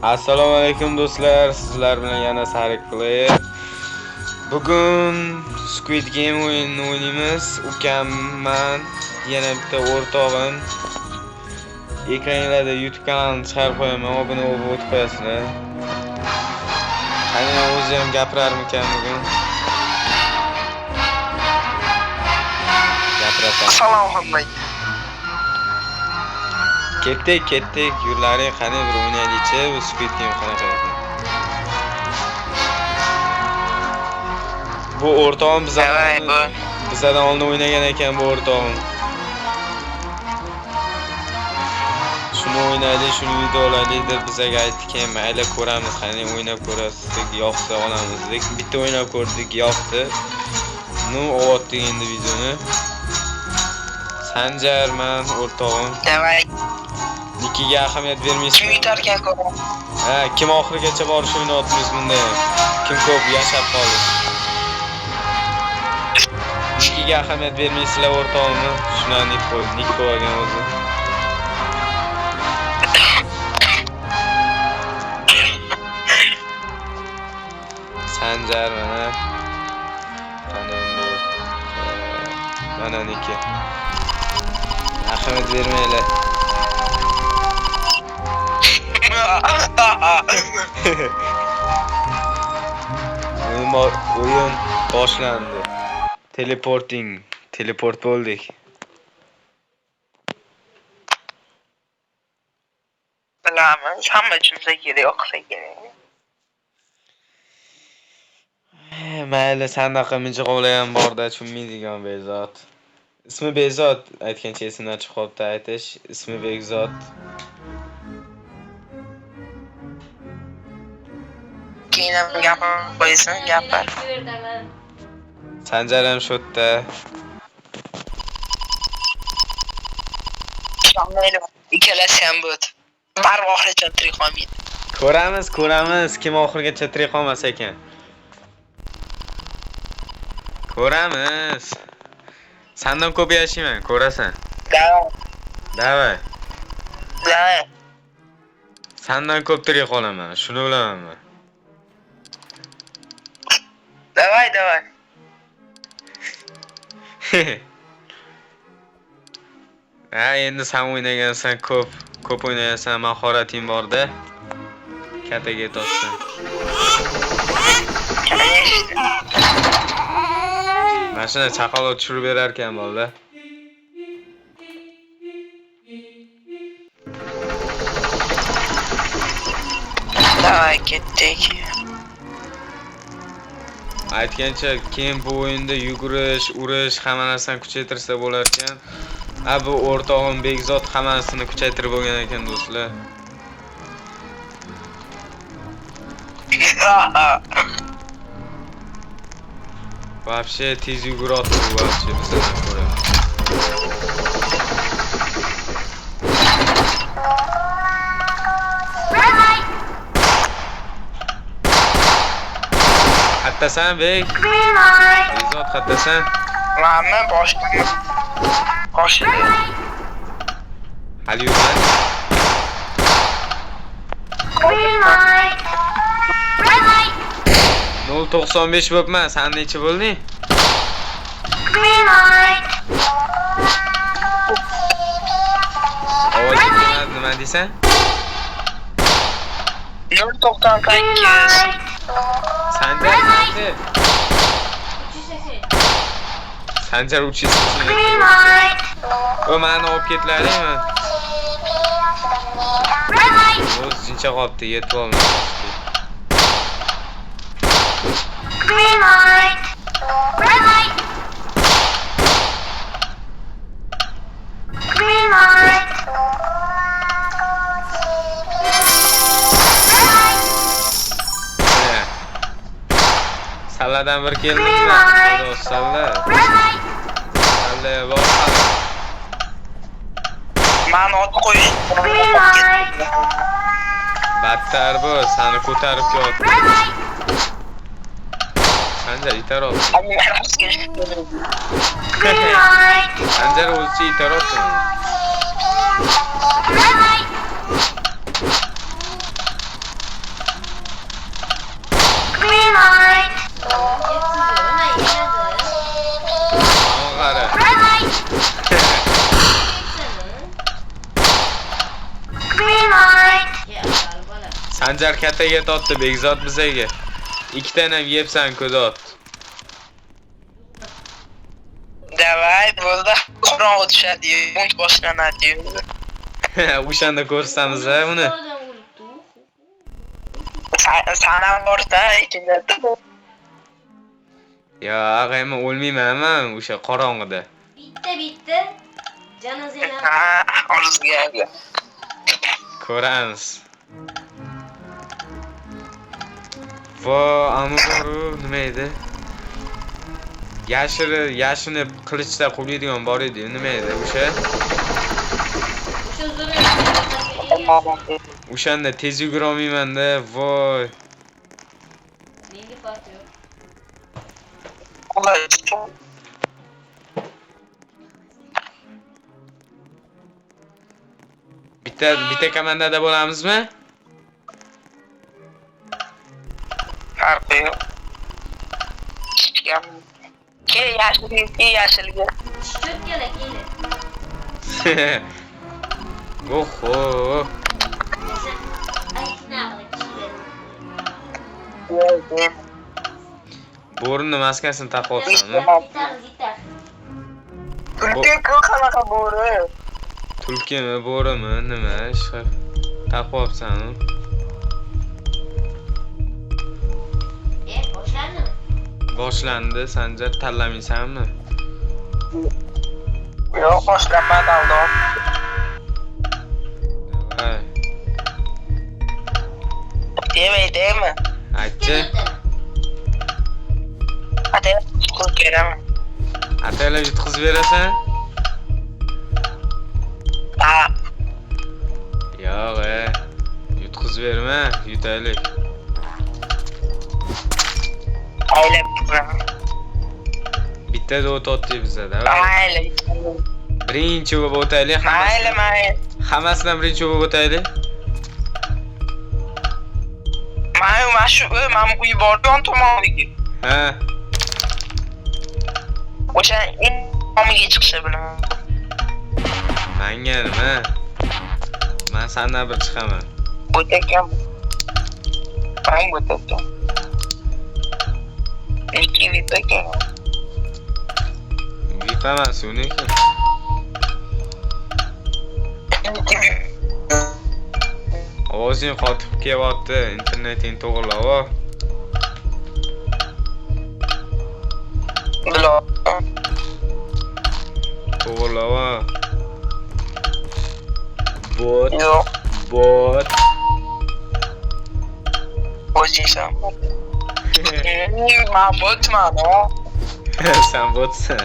Assalomu alaykum do'stlar, sizlar bilan yana Sarik Player. Bugun Squid Game o'yinini o'ynaymiz. Ukamman, yana bitta o'rtog'im. Ekranlarda YouTube kanalini chiqarib qo'yaman, obuna bo'lib o'tib qo'yasizlar. Qani o'zi ham gapirarmikan bugun? Gapirasan. Assalomu alaykum. Ketdik, yurlaring qani bir o'ynaylik-chi, bu Squid Game qanaqa ekan. Bu o'rtog'im bizdan oldin o'ynagan ekan bu o'rtog'im. Shuni o'ynaylik, shuni video olaylik deb bizga aytdi, mayli ko'ramiz, qani o'ynab ko'rasiz, yoqsa olamiz dedik. Bitta o'ynab ko'rdik, yoqdi. Nu o'tdik endi videoni. Sanjarman o'rtog'im. Davay. Nikiga ahamiyat bermaysiz. Kim yutarkan ko'raman. Ha, kim oxirigacha borish o'ynayapmiz bunda. Kim ko'p yashab qoldi. Nikiga ahamiyat bermaysizlar o'rtog'imni. Shuna nik qo'ygan o'zi. Sanjar mana. Mana niki. Ahamiyat bermaylar. O'yin boshlandi. Teleport bo'ldik. Bilamiz, hamma chunsa kerak, o'qisa kerak. Mayli, sandaqa mijiqovlar ham borda, tushunmaydigan Bezot. Ismi Bezot, aytgancha esimdan chiqib qolibdi aytish. Ismi Bekzot. Keyin gapir qo'ysin, gapir. Sanjar ham shu yerda. Mayli, ikkalasi ham bo'ldi. Baribir oxirigacha tirik qolmaydi. Ko'ramiz, kim oxirigacha tirik qolmas ekan. Ko'ramiz. Sandan ko'p yashayman, ko'rasan. Davay. Sandan ko'p tirik qolaman, shuni bilaman. Davay. Ha, endi sen o'ynagansan, ko'p o'ynagansan, mahorating bor-da. Kataga tossan. Mashina chaqaloq tushirib berar ekan bo'ldi. Davay, ketdik. Aytgancha keyin bu o'yinda yugurish, urish, hamma narsani kuchaytirsa bo'lar ekan. Bu o'rtog'im Bekzot hammasini kuchaytirib bo'lgan ekan do'stlar. Вообще tez yuguradi bu вообще bizdan ko'ra. Qattasan Bek? Bekzot qattasan? Mana boshlaymiz. Hali yurman. Green light. Red light. 0.95 bo'pman. Sen necha bo'lding? Green light. Ovozingni nima deysan? 0.8. Sanjar nechi? Sanjar 380. Green light. O meni olib ketlaringmi? Red light. O'z jincha qolibdi, yetib olmayapti. Green light. Red light. Green light. Red light. Salladan bir keldingmi? Salla. Red light. Salla bor. Mani ot qo'yish. Green light. Battar bu, seni ko'tarib keldi. Red light. Sanjar itar ol. Green light. Sanjar o'zicha itar olsin. Red light. Sanjar kattaga totdi Bekzod bizaga. Ikkitani ham yebsan ko'zot. Davay, bo'ldi. Qorong'i tushadi, bunt boshlanadi. O'shanda ko'rsatamiz uni. Sana borda ikkinchida. Yo'q, men o'lmayman o'sha qorong'ida. Bitta janozalar. Ha, o'zga. Ko'ramiz. Vo, amoru nima edi? Yashini qilichda qo'yadigan bor edi, nima edi o'sha? O'shanda tez yugura olmayman-da, voy. Menga farqi yo'q. Bitta komandada bo'lamizmi? Farqi yo'q. Yashilga. Cho'tkala keldi. Oho. Bo'rini maskasini taqoqsanmi? Zitar. Tulki qanaqa bo'ri? Tulkimi, bo'rimi, nima ish taqoqsanmi? Boshlandimi? Boshlandi, Sanjar tanlamaysanmi? Yo'q, boshlanmadi aldoq. Davay. Demaydi-mi? Aytchi. Ate, qo'l beraman. Ataylab yutqizib berasan? Ha, Yo'q, yutqizib berma, yutaylik. aylab turaman. Bitta o't otdi bizda. Mayli. Birinchi bo'lib o'taylik. Mayli. Hammasidan birinchi bo'lib o'taylik. Mana shu uy borgan tomoniga. Ha, O'sha tomiga chiqishi bilan. menga nima? Men sendan bir chiqaman. O'takan. Men o'takan. Ikki o'takan. Bipamas uniki. Ovozing qotib kelyapti, interneting to'g'rilab. To'g'rilab. Bot, Yo'q, bot. o'zingsan. Men botman, Sen botsan.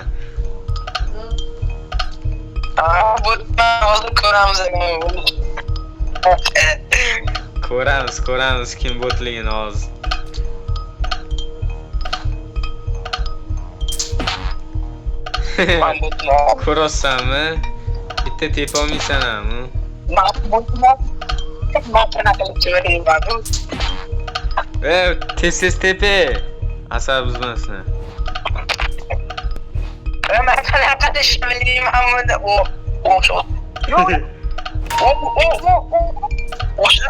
botman, hozir ko'ramiz. Ko'ramiz kim botligini hozir. Men botman. Ko'rasanmi? Bitta tepa olmaysan-mi? Men botman. Men qanaqa qilib chiqaryapman? Tez tepe. Asab buzmasdan. Men qanaqa ishlayman? O'sha. O'sha.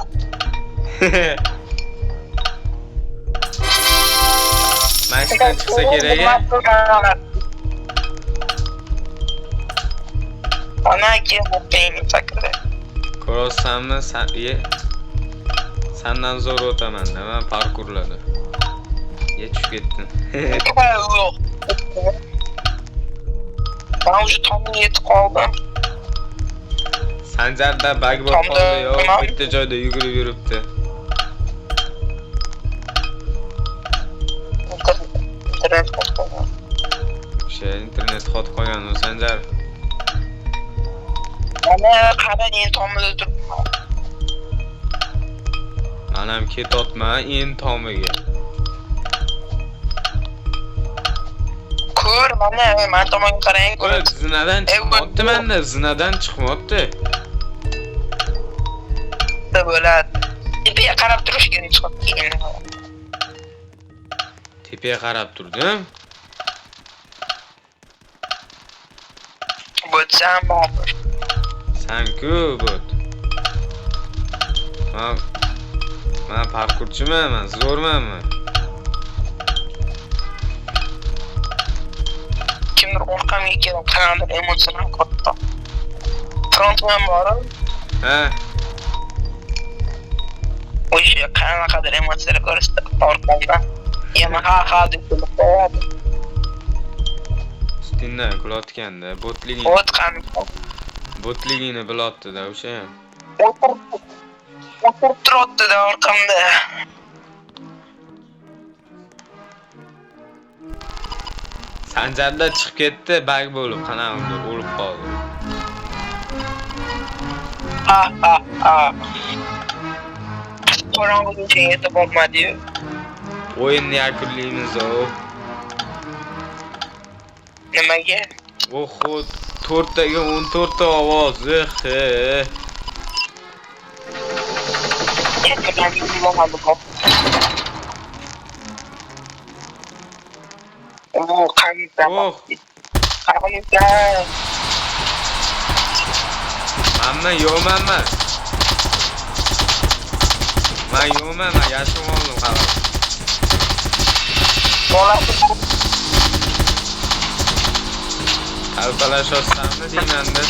Mashinadan chiqsa kerak. Ana keyin sakra. Ko'rasanmi? Sendan zo'r o'taman-da, men parkurlarda. Tushib ketdim. Yo'q. Ben şu tomga yetib qoldim. Sanjarda bug bo'lib qoldi, yo'q, bitta joyda yugurib yuribdi. Internet qolgan. O'sha internet qotib qolgan u Sanjar. Mana qarang, men tomda turibman. Men ham ketotman endi tomiga. Ko'r, mana men tomonga qarang, ko'r. Zinadan chiqmoqdi menda, zinadan chiqmoqdi. Bo'ladi. Tepaga qarab turish kerak chiqib. Tepaga qarab turdim. Bo'tsam bor. San-ku bot. Men parkurchiman, men zo'rmanmi? Kimdir orqamga kelib qanaqadir emotsional katta. Frontman bor. Ha, O'sha qanaqadir emotsiyalar ko'rsatdi orqamdan. Yana ha deb kulib qo'yadi. ustingdan kulayotganda botligini bilotdi-da o'sha ham. O'tirib turibdi-da orqamda. Sanjarda chiqib ketdi, bag bo'lib, qanaqadir o'lib qoldi. Ha. Qorong'uga yetib olmadi-yu. O'yinni yakunlaymiz o. Nimaga? Oho, 4 taga 14 ta ovoz. Oh, qanday. Oh, Qanday. Mamma yo'manma. Men yo'manma, yashib oldim xabar. Alpalashossanmi deyman-da.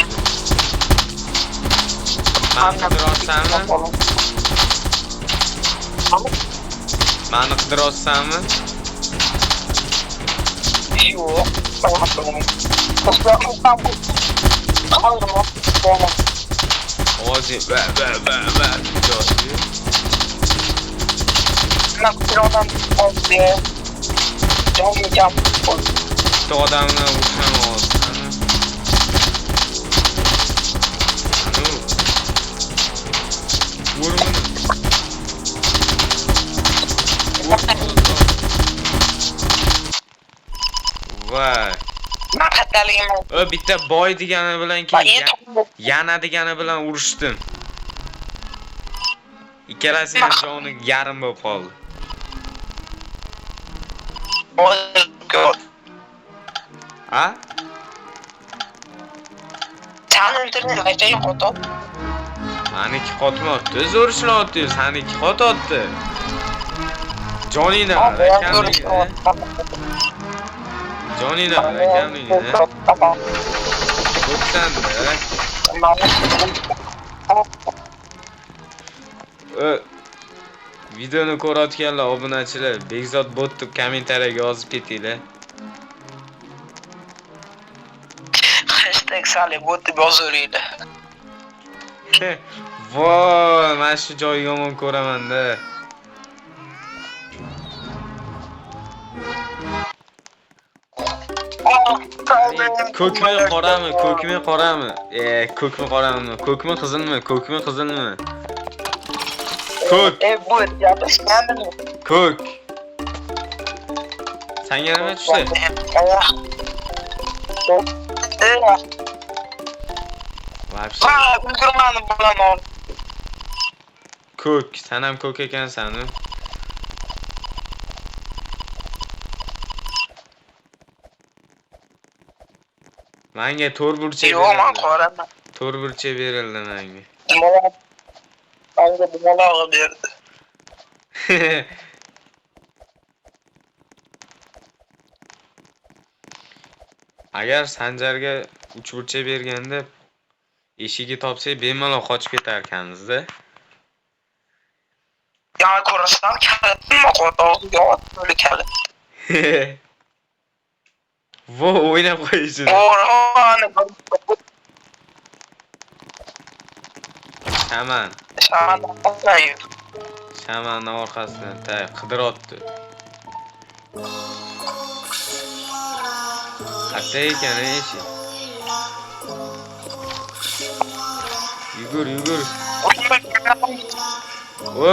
Mani qidirotsanmi? Mani qidirotsanmi? Yo'q. Ovozi va deyapti. Bitta odamni ursam ovoz. Urmini. Voy. O bitta boy degani bilan keyin yana degani bilan urishdim. Ikkalasining joni yarim bo'lib qoldi. Ha? Meniki qotmoqdi, zo'r ishlayapti, seniki qotyapti. Joningda akamligini. Joningda akamligini. Bo'psanda. Videoni ko'rayotganlar, obunachilar, Bekzod bot deb kommentariyaga yozib ketinglar. #sali bot deb yozaveringlar. Voy, men shu joyni yomon ko'raman-da. Ko'kmi qorami? Ko'kmi qizilmi? Ko'k. Bu gapirishgandimi? Ko'k. Senga nima tushdi? Vobshe. Ulgurmadim bilan. Ko'k, sen ham ko'k ekansan-ku. Menga to'rtburchak berildi. Yo'q, men qoraman. To'rtburchak berildi menga. Menga dumaloq berdi. Agar Sanjarga 3 burchak berganda eshigi topsak, bemalol qochib ketar ekanmiz-da. Ya ko'rasam kalitmi qo'ydi, o'li kalit. Vo, o'ynab qo'yishsin. Shaman. Shamanning orqasidan qidiryapti. Qayerda ekan eshik? Yugur. O,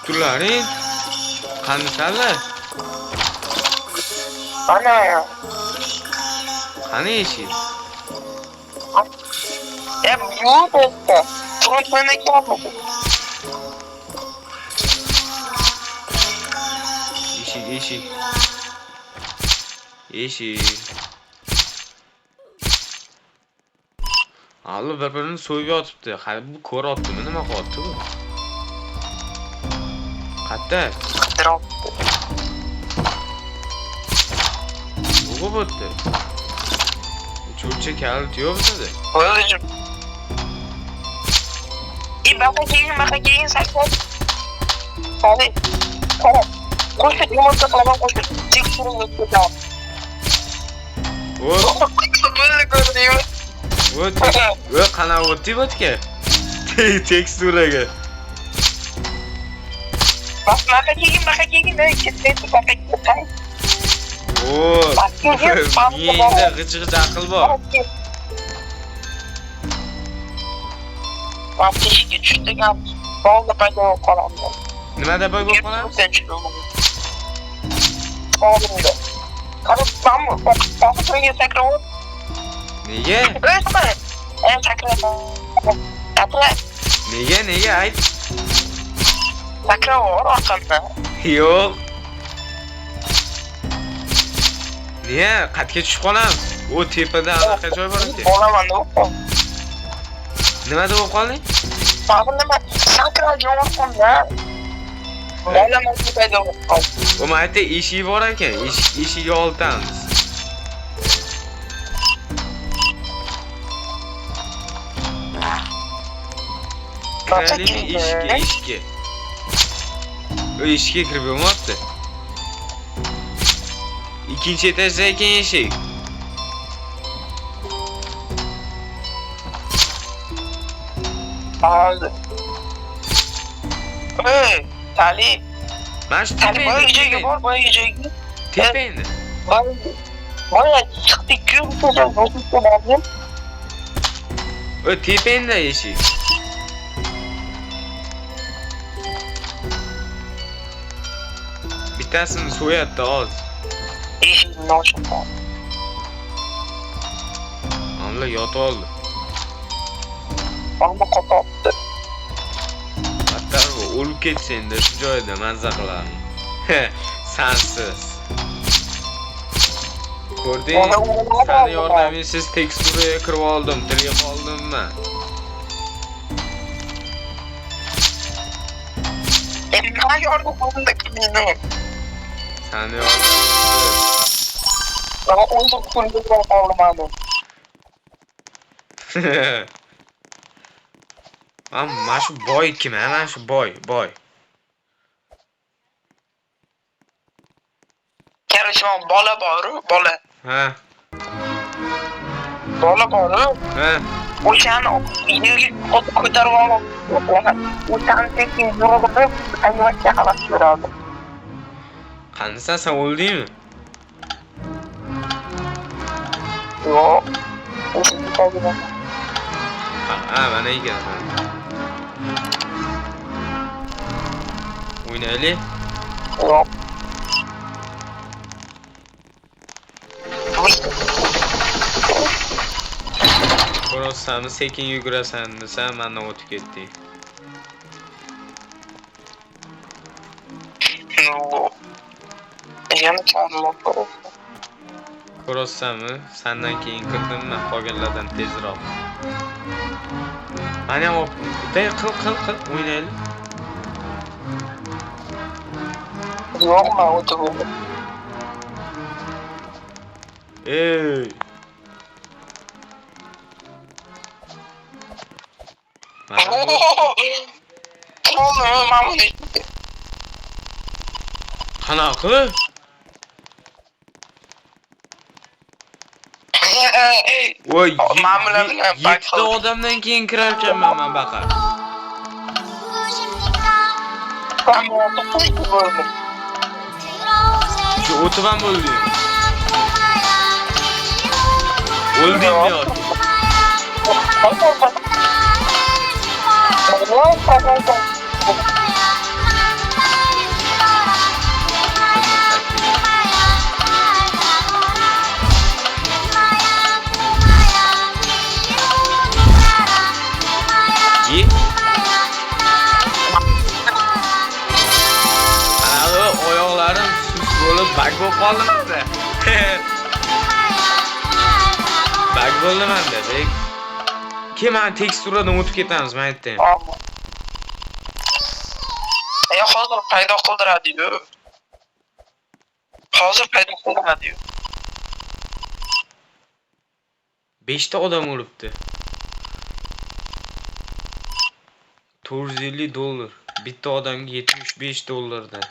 kutularing. Qanisalar? Ana. Qani eshik? Bu bitta. To'g'ri ekanmi? Eshik. Allo bir-birini so'yib yotibdi. Hali bu ko'ryaptimi, nima qilyapti bu? Qayerda? Drop. Bu bo'pti. Uchuvchi kalit yo'q bizda. O'zim. Baqa keyin sakson. Hadi. Qarab. Qo'shib yumurta qilaman qo'shib. Teksturani ko'taman. O, Bo'ldi ko'rdingmi? o qana o'tdi bo'tga. Teksturaga. Baqa keyin ketdi baqa keyin. O, menda g'ij-g'ij aql bor. Vaqtishga tushdik ham. Bo'ldi paydo qoladi. Nimada boy bo'lib qolamiz? Oldimda. Qarab, o'qitga sakrab. Nega? Sakrab. Nega ayt? Sakrab orqamda. Yo'q. Niye? Qatga tushib qolamiz. O tepada anaqa joy bor ekan. Bo'laman deb. Nimada bo'lib qolding? Nima sakrab jo'natdim-da. Bo'laman deb paydo qoldi. O mayda eshik bor ekan. Eshikni oltamiz. Kiralini eshikka. O eshikka kirib bo'lmayapti. İkinci etajda ekan eshik. Hadi. Tali. Mana shu Tali boyagiga bor, boyagiga. Tepangda. Boya chiqdik-ku, bo'ldim. O tepangda eshik. Bittasini so'yatdi hozir. Eshikni ochib. Amla yotib oldi. Ammo qotibdi. Hatta o'lib ketsang-da shu joyda mazza qilardim. Sansiz. Ko'rding? Sani yordamingsiz teksturaga kirib oldim, tilga qoldimmi? Nima yordamimda qilding? Sani yordamingsiz. Ama o'zim qo'lga olmadim. Mana shu boy kim? Mana shu boy. Qarashman bola bor, bola. Ha. Bola bor. Ha. O'shani uyga ko'tarib olib, o'shani tekin yurib, ayvonga qarab yuradi. Qanday sen o'ldingmi? Yo'q. O'shani qo'ydim. Ha, mana ekan. O'ynaylik. Yo'q. Ko'rsanmi, sekin yugurasan desam, mendan o'tib ketding. Yana chorlab Ko'rsanmi, sendan keyin kirdimmi, qolganlardan tezroq. Mana ham qil, o'ynaylik. Yo'q, men o'tib bo'ldim. Ey. Qanaqa? Voy, yetti odamdan keyin kirar ekanman men baqa. Shu o'tib ham bo'lding. O'ldingmi yoki? Oyoqlarim sus bo'lib bag bo'lib qoldimda. Bag bo'ldimda, dek. Kim men teksturadan o'tib ketamiz, men aytdim. Hozir paydo qildiradi-yu. Hozir paydo qildiradi-yu. 5 ta odam o'libdi. $450. Bitta odamga $75 dan.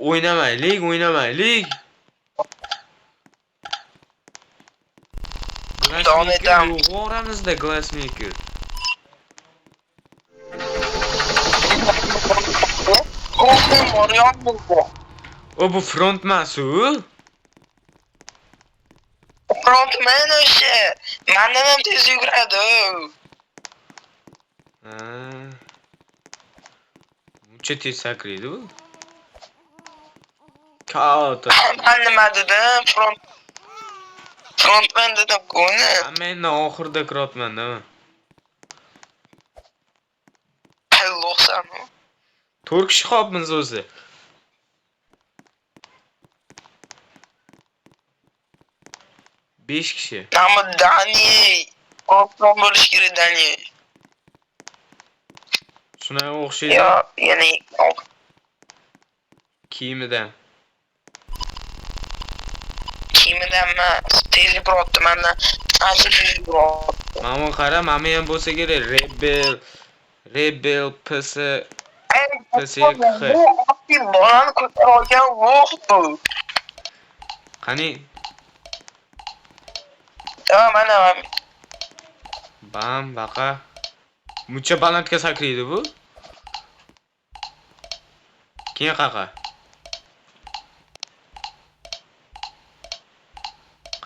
O'ynamaylik. Davom etam. Oramizda Glassmaker. O bu frontman-su. Frontman o'sha. Mendan ham tez yuguradi. Muncha tez sakraydi bu. Kaota. Men nima dedim? Frontman dedim ko'ni. Men oxirida kirotman-da. Allohsan. 4 kishi qolibmiz o'zi. Besh kishi. Ama Dani. Frontman bo'lish kerak Dani. Shunga o'xshaydi. Yo, ya'ni Kiyimidan. emas. Tezlik urotdi mendan. Ancha tezlik urotdi. Mana qara, mana ham bo'lsa kerak. Rebel PS PSX. Bolani ko'tarib olgan bu. Qani? Mana. Bam, baqa. Muncha balandga sakraydi bu. Keyin qaqa.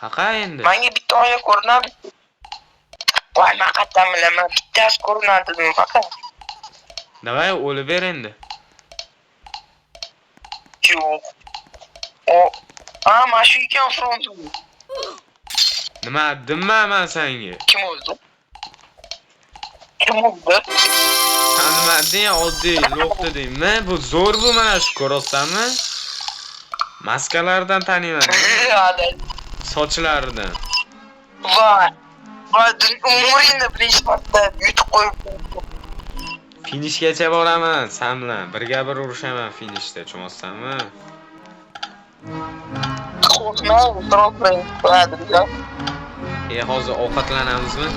Qaqa endi. Menga bitta oyoq ko'rinadi. Voy, men qatdan bilaman. Bittasi ko'rinadi dedim faqat. Davay, o'lib ber endi. Yo'q. Mana shu ekan front. Nima demma men senga? Kim o'ldi? Kim o'ldi? Nima deya oddiy lo'q dedingmi? Bu zo'r bu mana shu ko'rsanmi? Maskalardan taniyman. Sochlaridan. Voy. Voy, umringda birinchi marta yutib qo'yib. Finishgacha boraman sen bilan. Birga bir urushaman finishda, tushunmaysanmi? Qo'rqma, o'tirib qo'yadi. Hozir ovqatlanamizmi?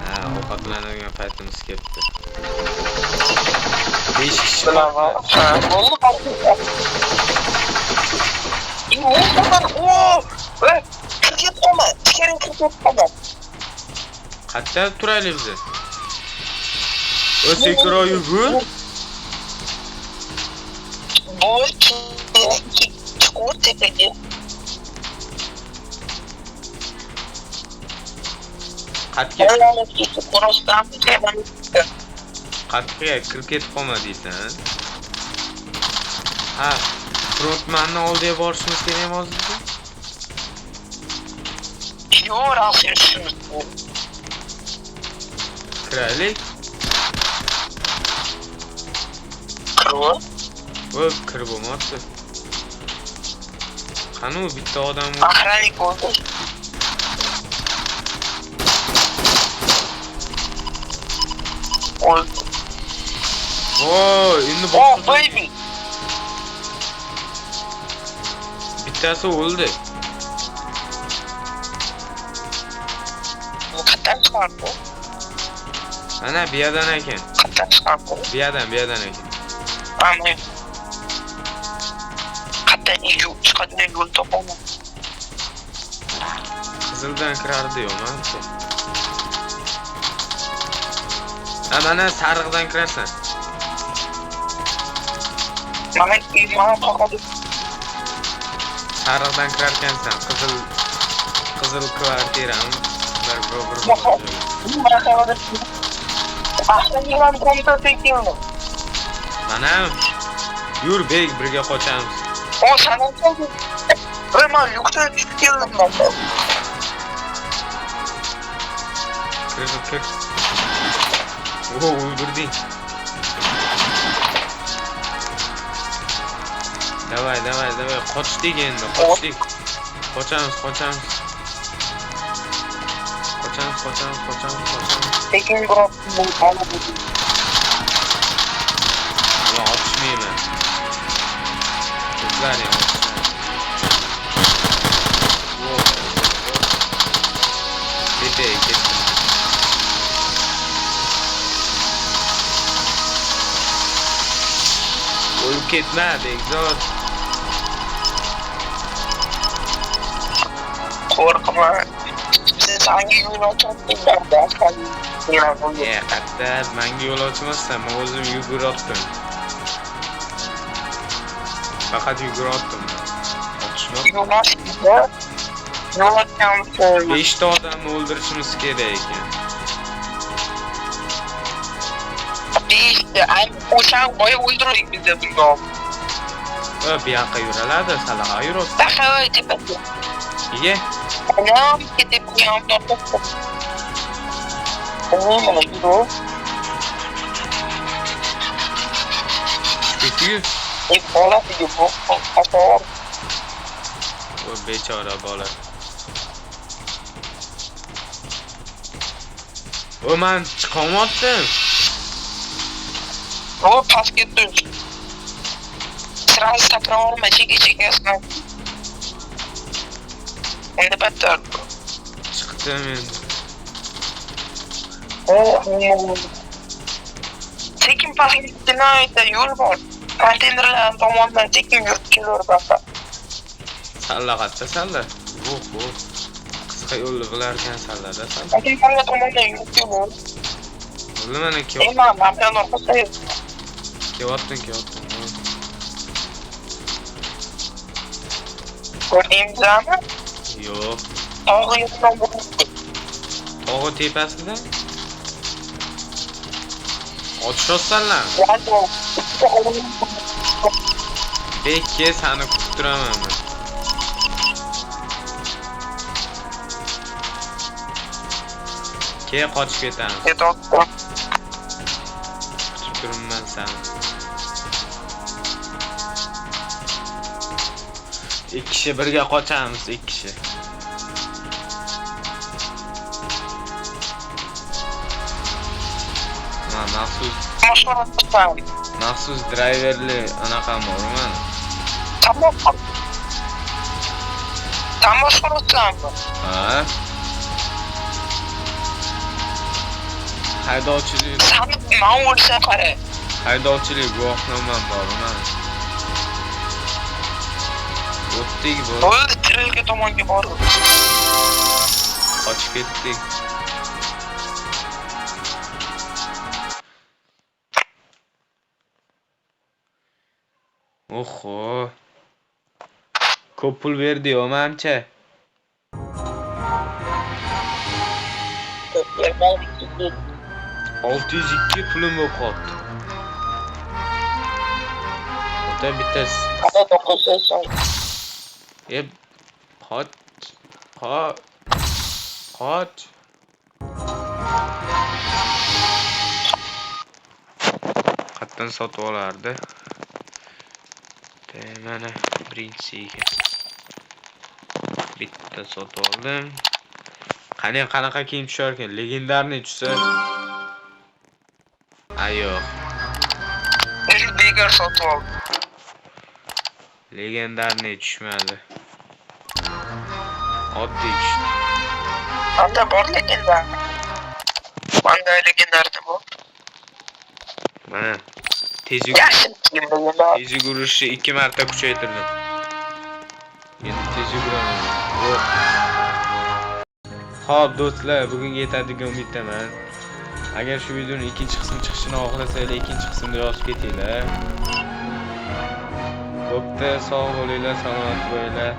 Ha, ovqatlanadigan paytimiz kelibdi. 5 kishi bilaman. Ha, bo'ldi. Kirib qolma. Ichkariga kirib qolma. Qayerda turaylik biz? O'sekroyu bu. Boy, chiqur tepaga. Qatga Qo'rosdan qatga kirib ketib qolma deysan. Ha, frontmanni oldiga borishimiz kerak hozirda. Yo'q, rahmat. Kiraylik. Kirib. Kirib bo'lmabdi. Qani u bitta odam Охранник bo'ldi. Voy, endi Oh, baby. bittasi o'ldi. Qatdan chiqardi. Ana bu yerdan ekan. Qatdan chiqardi. Bu yerdan ekan. Ana. Qatdan chiqadigan yo'l topaman. Qizildan kirardi-yu, manimcha. Mana sariqdan kirasan. Mana qo'yadi. Sariqdan kirarkansan, qizil kvartirami? Mana yur bek birga qochamiz. O sana oldu. Ben yoksa çıkıp geldim ben. Kır. Öldürdün. Davay. Qochdik endi, qochdik. Qochamiz. Tekin bırak bu Men otishmayman. Sizlar ham Ketay, ketdim. O'lib ketma, Bekzod. Qo'rqma. Siz hangi yo'l ochasizlar? Qatta, menga yo'l ochmasdan, men o'zim yugurayotdim. Faqat yugurayotdim. Otishma. Yo'l ochishda yo'l ochamiz. 5 ta odamni o'ldirishimiz kerak ekan. O'shan boya o'ldirdik bizni bunga. Bu yoqqa yuraladi, salaga yuribdi. Tahoy tepasi. Ye. Anam ketib yonda. Nima bu? Ketiyu. Bola bu xato. O bechora bola. O men chiqolmayaptim. O pastga tush. Sразу sakravorma, cheki-chekasini. Endi battar. Chiqdim endi. Sekin pastga yo'l bor. Konteynerlar tomonidan sekin yurib kelaveradi. Salla qatta salla. Voh. Qisqa yo'lni bilarkan sallada salla. Konteynerlar tomonidan yurib kelaveradi. Bo'ldi mana Men orqasida kelyaptim. ko'rdingizmi? Yo'q. Tog'i yo'qdan bo'ldi. Tog'i tepasida. Otishyapsanlar. Bekka seni kutib turaman men. Ke qochib ketamiz. Kutib turibman seni. 2 kishi birga qochamiz, 2 kishi. Maxsus driverli anaqa bormi? Tamam. Qurutsanmi? Ha? Haydovchilik, Sani men o'lsa qara. haydovchilik guvohnomam bormi? O'tdik bu. Bo'ldi, trilga tomonga bor. Qochib ketdik. Oho. Ko'p pul berdi-yu, mancha. 602 pulim bo'lib qoldi. Ota bittasi. Qoch. Qatdan sotib olardi. Mana birinchisiga bitta sotib oldim. Qanaqa kiyim tushar ekan? Legendarniy tushsa. Ayo. Bekor sotib oldim. Legendarniy tushmadi. Oddiy tushdi. Anda bor legendar. Qanday legendarda bu? Mana Yaxshi legenda. tez yugurishni 2 marta kuchaytirdim. Endi tez yuguraman. Xo'p, do'stlar, bugunga yetadigan umiddaman. Agar shu videoning ikkinchi qismi chiqishini xohlasanglar, ikkinchi qismni yozib ketinglar. Xo'pda, sog' bo'linglar, salomat bo'linglar.